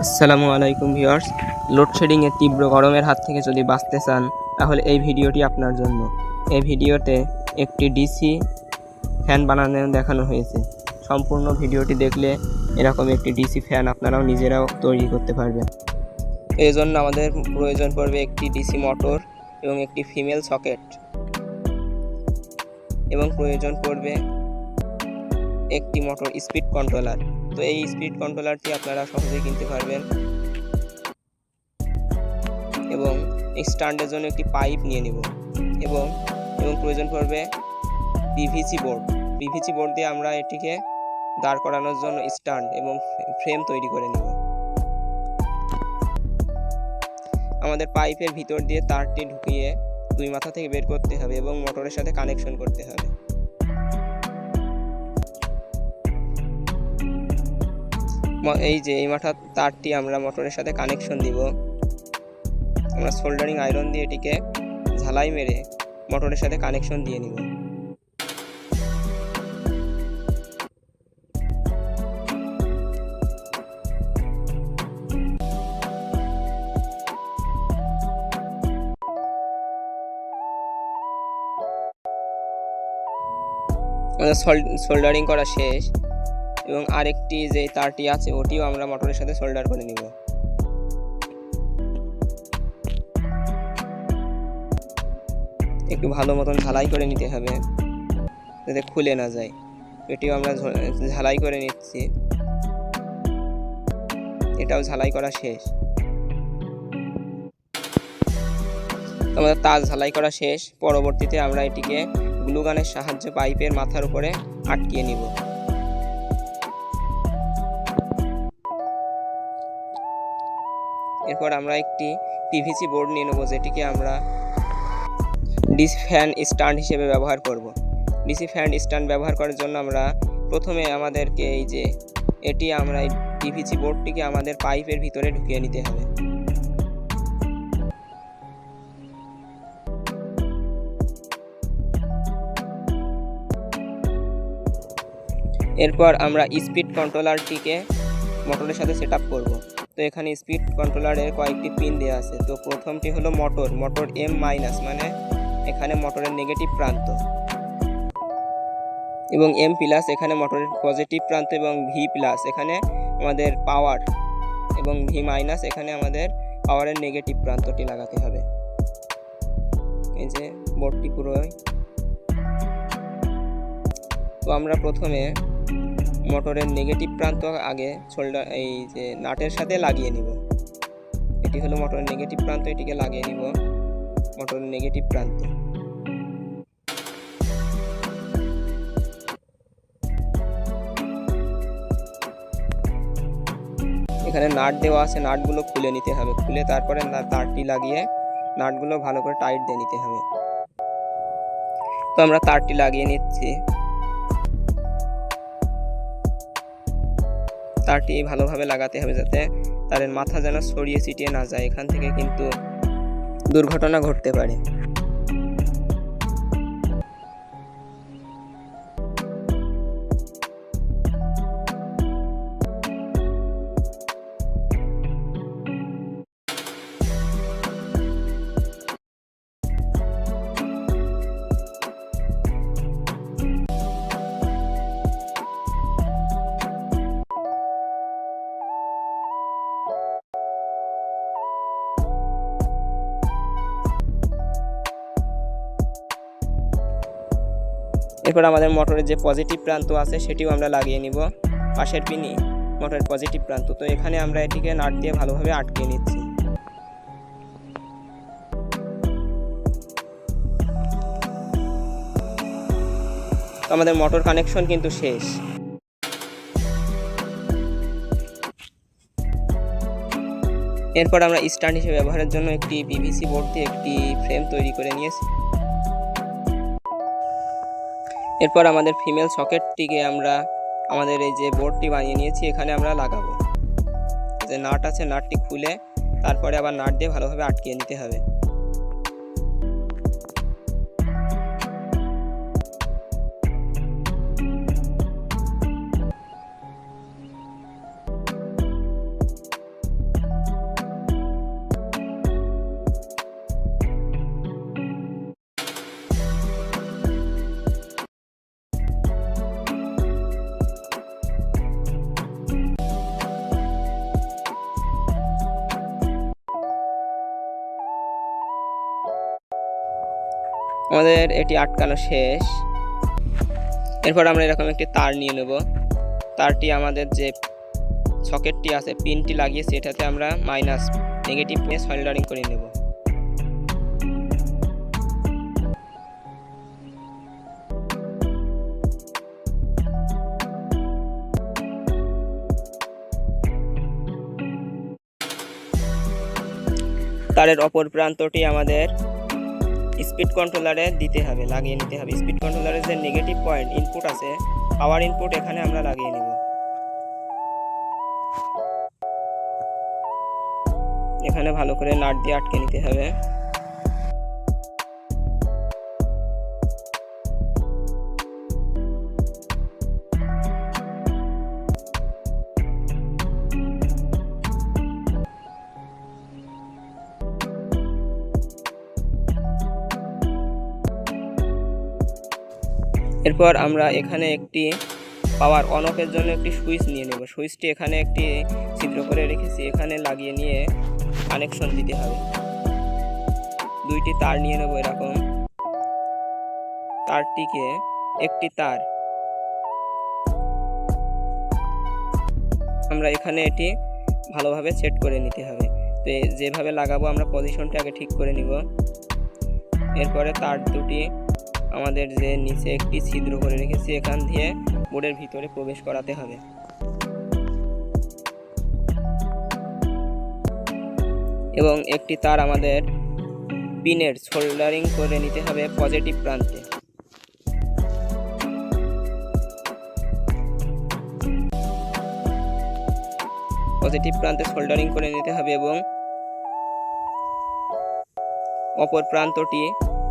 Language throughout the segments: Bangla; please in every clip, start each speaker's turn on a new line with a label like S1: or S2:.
S1: আসসালামু আলাইকুম ভিউয়ার্স। লোডশেডিংয়ের তীব্র গরমের হাত থেকে যদি বাঁচতে চান তাহলে এই ভিডিওটি আপনার জন্য। এই ভিডিওতে একটি ডিসি ফ্যান বানানো দেখানো হয়েছে। সম্পূর্ণ ভিডিওটি দেখলে এরকম একটি ডিসি ফ্যান আপনারাও নিজেরাও তৈরি করতে পারবেন। এই জন্য আমাদের প্রয়োজন পড়বে একটি ডিসি মোটর এবং একটি ফিমেল সকেট, এবং প্রয়োজন পড়বে একটি মোটর স্পিড কন্ট্রোলার। তো এই স্পিড কন্ট্রোলারটি আপনারা সহজেই কিনতে পারবেন, এবং স্ট্যান্ডের জন্য একটি পাইপ নিয়ে নেব, এবং প্রয়োজন পড়বে পিভিসি বোর্ড দিয়ে আমরা এটিকে দাঁড় করানোর জন্য স্ট্যান্ড এবং ফ্রেম তৈরি করে নেব। আমাদের পাইপের ভিতর দিয়ে তারটি ঢুকিয়ে দুই মাথা থেকে বের করতে হবে এবং মোটরের সাথে কানেকশন করতে হবে। এই মাথার তারটি আমরা মোটরের সাথে কানেকশন দিব। আমরা সোল্ডারিং আয়রন দিয়ে এটিকে ঝালাই মেরে মোটরের সাথে কানেকশন দিয়ে নিব। আমাদের সোল্ডারিং করা শেষ, এবং আরেকটি যে তারটি আছে ওটিও আমরা মোটরের সাথে সোল্ডার করে নিব। একটু ভালো মতন ঝালাই করে নিতে হবে যাতে খুলে না যায়। এটিও আমরা ঝালাই করে নিচ্ছি। এটাও ঝালাই করা শেষ। আমাদের তার ঝালাই করা শেষ। পরবর্তীতে আমরা এটিকে গ্লু গানের সাহায্যে পাইপের মাথার উপরে আটকিয়ে নিব। এরপর আমরা একটি পিভিসি বোর্ড নিয়ে নেব, যেটিকে আমরা ডিসি ফ্যান স্ট্যান্ড হিসেবে ব্যবহার করব। ডিসি ফ্যান স্ট্যান্ড ব্যবহার করার জন্য আমরা প্রথমে আমাদেরকে আমরা এই পিভিসি বোর্ডটিকে আমাদের পাইপের ভিতরে ঢুকিয়ে নিতে হবে। এরপর আমরা স্পিড কন্ট্রোলারটিকে মোটরের সাথে সেট আপ করবো। তো এখানে স্পিড কন্ট্রোলারের কয়েকটি পিন দেওয়া আছে। তো প্রথমটি হলো মোটর এম মাইনাস, মানে এখানে মোটরের নেগেটিভ প্রান্ত, এবং এম প্লাস এখানে মোটরের পজিটিভ প্রান্ত, এবং ভি প্লাস এখানে আমাদের পাওয়ার, এবং ভি মাইনাস এখানে আমাদের পাওয়ারের নেগেটিভ প্রান্তটি লাগাতে হবে। এই যে বোর্ডটি পুরোই। তো আমরা প্রথমে মোটরের নেগেটিভ প্রান্ত আগে নাটের সাথে লাগিয়ে নিব। এটি হলো মোটরের নেগেটিভ প্রান্ত, এটিকে লাগিয়ে নিব মোটরের নেগেটিভ প্রান্তে। এখানে নাট দেওয়া আছে, নাটগুলো খুলে নিতে হবে। খুলে তারপরে তারটি লাগিয়ে নাটগুলো ভালো করে টাইট দিয়ে নিতে হবে। তো আমরা তারটি লাগিয়ে নিচ্ছি। তারটি ভালোভাবে লাগাতে হবে যাতে তারের মাথা যেন ছড়িয়ে ছিটিয়ে না যায়, এখান থেকে কিন্তু দুর্ঘটনা ঘটতে পারে। এরপর আমাদের মোটরের যে পজিটিভ প্রান্ত আছে সেটিও আমরা লাগিয়ে নিব। পাশের পিনই মোটরের পজিটিভ প্রান্ত। তো এখানে আমরা এটিকে নাট দিয়ে ভালোভাবে আটকিয়ে নিচ্ছি। তো আমাদের মোটর কানেকশন কিন্তু শেষ। এরপর আমরা স্ট্যান্ড হিসেবে ব্যবহারের জন্য একটি পিভিসি বোর্ড দিয়ে একটি ফ্রেম তৈরি করে নিয়েছি। এরপর আমাদের ফিমেল সকেটটিকে আমরা আমাদের এই যে বোর্ডটি বানিয়ে নিয়েছি এখানে আমরা লাগাবো। যে নাট আছে নাটটি খুলে তারপরে আবার নাট দিয়ে ভালোভাবে আটকিয়ে নিতে হবে। আমাদের এটি আটকানো শেষ। এরপর আমরা এরকম একটি তার নিয়ে নেব। তারটি আমাদের যে সকেটটি আছে, পিনটি লাগিয়েছি, এটাতে আমরা মাইনাস নেগেটিভ পিনে সোল্ডারিং করে নেব। তারের অপর প্রান্তটি আমাদের স্পিড কন্ট্রোলারে দিতে হবে, লাগিয়ে নিতে হবে। স্পিড কন্ট্রোলারের যে নেগেটিভ পয়েন্ট ইনপুট আছে, পাওয়ার ইনপুট, এখানে আমরা লাগিয়ে নেব। এখানে ভালো করে নাট দিয়ে আটকে নিতে হবে। এরপর আমরা এখানে একটি পাওয়ার অন অফের জন্য একটি সুইচ নিয়ে নেব। সুইচটি এখানে একটি ছিদ্র করে রেখেছি, এখানে লাগিয়ে নিয়ে কানেকশন দিতে হবে। দুইটি তার নিয়ে নেব এরকম। তারটিকে একটি তার আমরা এখানে এটি ভালোভাবে সেট করে নিতে হবে। তো যেভাবে লাগাবো আমরা পজিশনটা আগে ঠিক করে নিব। এরপরে তার দুটি আমাদের যে নিচে একটি ছিদ্র করে রেখেছি, এখান দিয়ে বোর্ডের ভিতরে প্রবেশ করাতে হবে। এবং একটি তার আমাদের পিনের সোল্ডারিং করে নিতে হবে পজিটিভ প্রান্তে। পজিটিভ প্রান্তে সোল্ডারিং করে নিতে হবে এবং অপর প্রান্তটি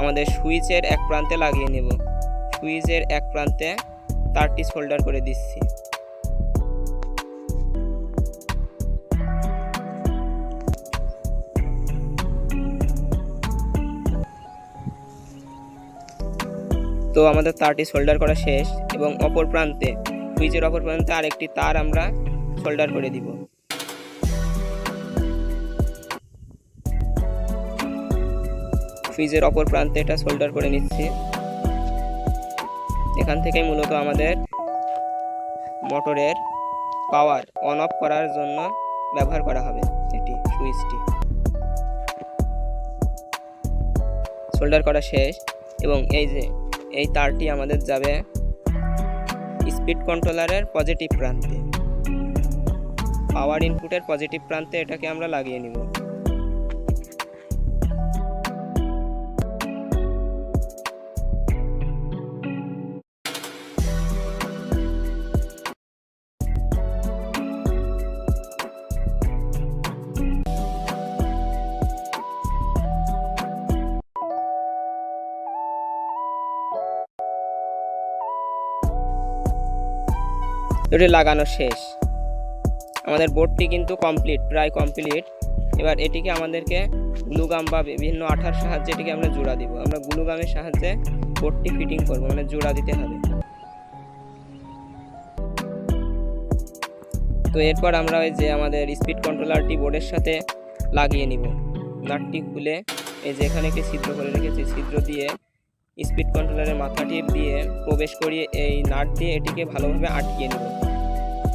S1: আমাদের সুইচের এক প্রান্তে লাগিয়ে নেব। সুইচের এক প্রান্তে তারটি সোল্ডার করে দিচ্ছি। তো আমাদের তারটি সোল্ডার করা শেষ এবং অপর প্রান্তে, সুইচের অপর প্রান্তে আরেকটি তার আমরা সোল্ডার করে দিব। সুইচের অপর প্রান্তে এটা সোল্ডার করে নিচ্ছি। এখান থেকে মূলত আমাদের মোটরের পাওয়ার অন অফ করার জন্য ব্যবহার করা হবে এটি সুইচটি। সোল্ডার করা শেষ এবং এই তারটি আমাদের যাবে স্পিড কন্ট্রোলারের পজিটিভ প্রান্তে, পাওয়ার ইনপুটের পজিটিভ প্রান্তে এটাকে আমরা লাগিয়ে নিব। এটি লাগানো শেষ। আমাদের বোর্ডটি কিন্তু প্রায় কমপ্লিট। এবার এটিকে আমাদেরকে গ্লুগাম বা বিভিন্ন আঠার সাহায্যে এটিকে আমরা জোড়া দিব। আমরা গ্লুগামের সাহায্যে বোর্ডটি ফিটিং করব, মানে জোড়া দিতে হবে। তো এরপর আমরা ওই যে আমাদের স্পিড কন্ট্রোলারটি বোর্ডের সাথে লাগিয়ে নিব। নাটটি খুলে এই যে এখানে একটি ছিদ্র করে রেখেছি, ছিদ্র দিয়ে স্পিড কন্ট্রোলারের মাথাটি দিয়ে প্রবেশ করিয়ে এই নাট দিয়ে এটিকে ভালোভাবে আটকিয়ে নেব,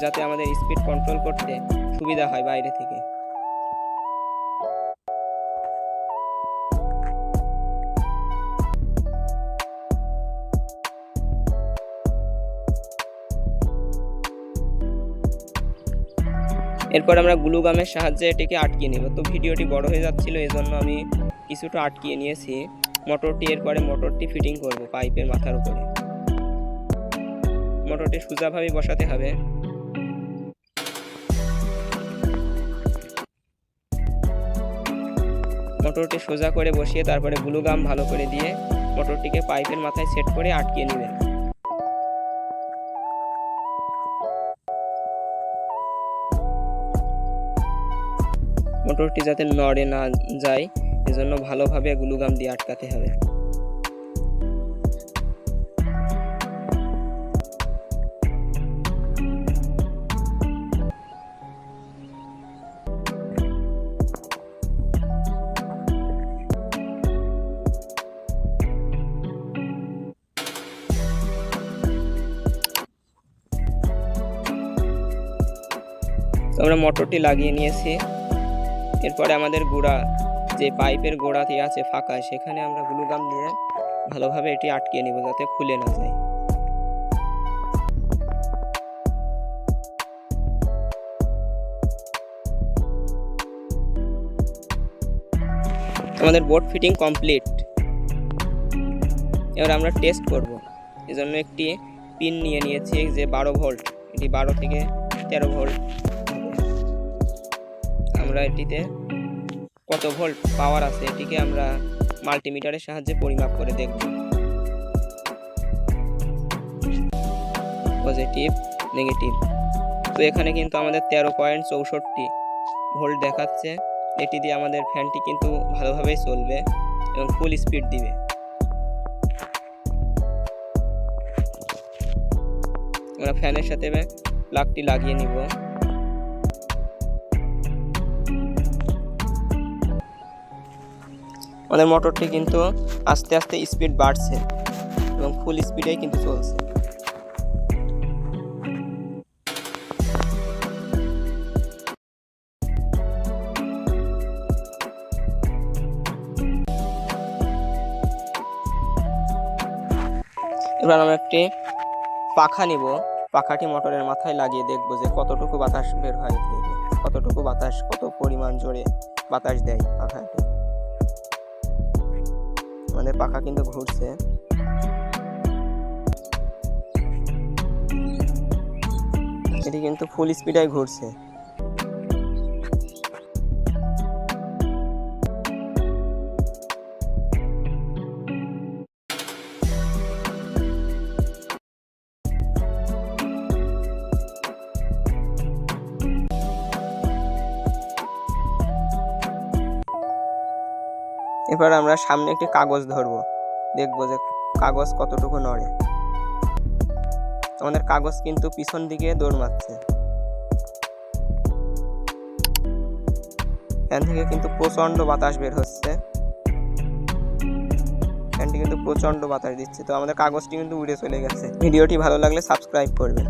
S1: যাতে আমাদের স্পিড কন্ট্রোল করতে সুবিধা হয় বাইরে থেকে। এরপর আমরা গ্লুগামের সাহায্যে এটিকে আটকিয়ে নেব। তো ভিডিওটি বড় হয়ে যাচ্ছিল, এজন্য আমি কিছুটা আটকিয়ে নিয়েছি মোটরটি। এরপরে মোটরটি ফিটিং করব পাইপের মাথার উপরে। মোটরটি সোজাভাবে বসাতে হবে। মোটরটি সোজা করে বসিয়ে তারপরে গ্লুগাম ভালো করে দিয়ে মোটরটিকে পাইপের মাথায় সেট করে আটকিয়ে নেবেন। মোটরটি যাতে নড়ে না যায়, এজন্য ভালোভাবে গ্লুগাম দিয়ে আটকাতে হবে। আমরা মোটরটি লাগিয়ে নিয়েছি। এরপরে আমাদের গোড়া যে পাইপের গোড়াটি আছে ফাঁকা, সেখানে আমরা গ্লু গাম দিয়ে ভালোভাবে এটি আটকিয়ে নিব যাতে খুলে না যায়। আমাদের বোর্ড ফিটিং কমপ্লিট। এবার আমরা টেস্ট করব। এজন্য একটি পিন নিয়ে নিয়েছি যে 12 ভোল্ট, এটি 12 থেকে 13 ভোল্ট। আমরা এটিতে কত ভোল্ট পাওয়ার আছে এটিকে আমরা মাল্টিমিটারের সাহায্যে পরিমাপ করে দেখব। Positive, negative. তো এখানে কিন্তু আমাদের 13.64 ভোল্ট দেখাচ্ছে। এটি দিয়ে আমাদের ফ্যানটি কিন্তু ভালোভাবেই চলবে এবং ফুল স্পিড দিবে। আমরা ফ্যানের সাথে প্লাগটি লাগিয়ে নিব। আমাদের মোটরটি কিন্তু আস্তে আস্তে স্পিড বাড়ছে এবং ফুল স্পিডেই কিন্তু চলছে। এবার আমরা একটি পাখা নিব। পাখাটি মোটরের মাথায় লাগিয়ে দেখব যে কতটুকু বাতাস বের হয়, কতটুকু বাতাস, কত পরিমাণ জোরে বাতাস দেয় পাখাটি। আমাদের পাখা কিন্তু ঘুরছে। এটি কিন্তু ফুল স্পিডে ঘুরছে। এবার আমরা সামনে একটি কাগজ ধরব, দেখবো যে কাগজ কতটুকু নড়ে। আমাদের কাগজ কিন্তু পিছন দিকে দৌড় মারছে। ফ্যান থেকে কিন্তু প্রচন্ড বাতাস বের হচ্ছে। ফ্যানটি কিন্তু প্রচন্ড বাতাস দিচ্ছে। তো আমাদের কাগজটি কিন্তু উড়ে চলে গেছে। ভিডিওটি ভালো লাগলে সাবস্ক্রাইব করবেন।